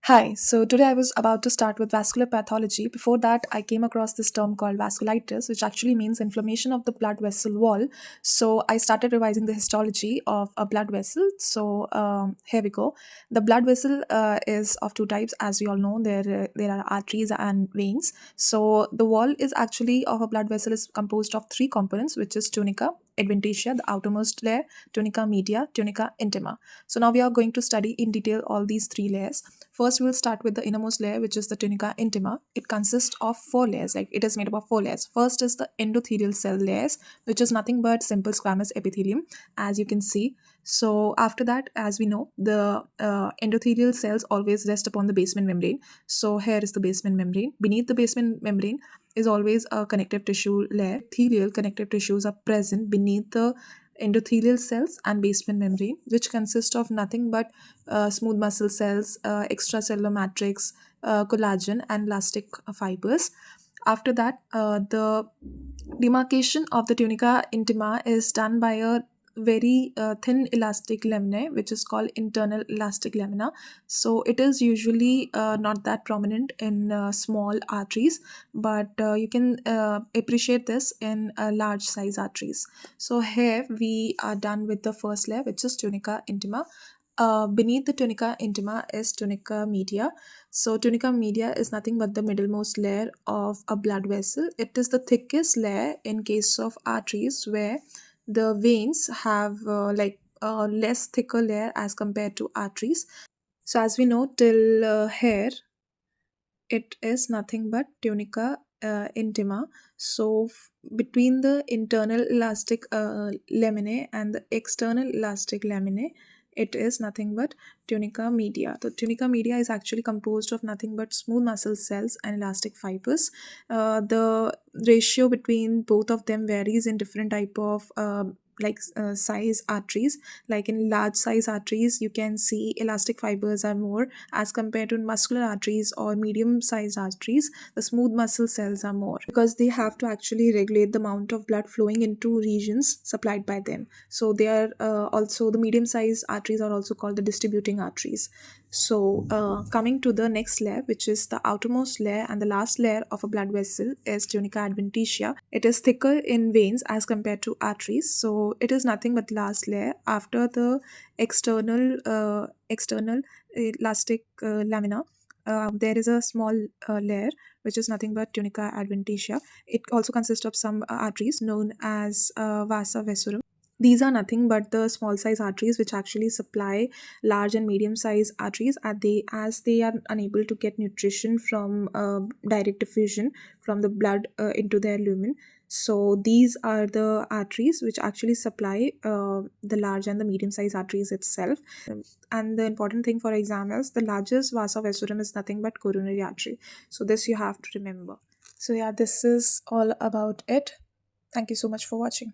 Hi, so today I was about to start with vascular pathology. Before that, I came across this term called vasculitis, which actually means inflammation of the blood vessel wall. So I started revising the histology of a blood vessel. So here we go. The blood vessel is of two types, as we all know. There are arteries and veins. So the wall is actually of a blood vessel is composed of three components, which is tunica adventitia, the outermost layer, tunica media, tunica intima. So now we are going to study in detail all these three layers. First, we'll start with the innermost layer, which is the tunica intima. It consists of four layers, like it is made up of four layers. First is the endothelial cell layers, which is nothing but simple squamous epithelium, as you can see. So after that, as we know, the endothelial cells always rest upon the basement membrane. So here is the basement membrane. Beneath the basement membrane is always a connective tissue layer. Epithelial connective tissues are present beneath the endothelial cells and basement membrane, which consist of nothing but smooth muscle cells, extracellular matrix, collagen, and elastic fibers. After that, the demarcation of the tunica intima is done by a very thin elastic laminae, which is called internal elastic lamina. So it is usually not that prominent in small arteries, but you can appreciate this in large size arteries. So here we are done with the first layer, which is tunica intima. Beneath the tunica intima is tunica media. So tunica media is nothing but the middlemost layer of a blood vessel. It is the thickest layer in case of arteries, where the veins have a less thicker layer as compared to arteries. So as we know till here, it is nothing but tunica intima. So between the internal elastic laminae and the external elastic laminae, it is nothing but tunica media. The tunica media is actually composed of nothing but smooth muscle cells and elastic fibers. The ratio between both of them varies in different type of size arteries. Like in large size arteries, you can see elastic fibers are more as compared to muscular arteries or medium sized arteries. The smooth muscle cells are more because they have to actually regulate the amount of blood flowing into regions supplied by them. So they are also the medium sized arteries are also called the distributing arteries. So coming to the next layer, which is the outermost layer and the last layer of a blood vessel, is tunica adventitia. It is thicker in veins as compared to arteries. So it is nothing but last layer after the external elastic lamina. There is a small layer which is nothing but tunica adventitia. It also consists of some arteries known as Vasa Vasorum. These are nothing but the small size arteries which actually supply large and medium size arteries, as they are unable to get nutrition from direct diffusion from the blood into their lumen. So these are the arteries which actually supply the large and the medium size arteries itself. And the important thing for exam is the largest vasa vasorum is nothing but coronary artery. So this you have to remember. So yeah, this is all about it. Thank you so much for watching.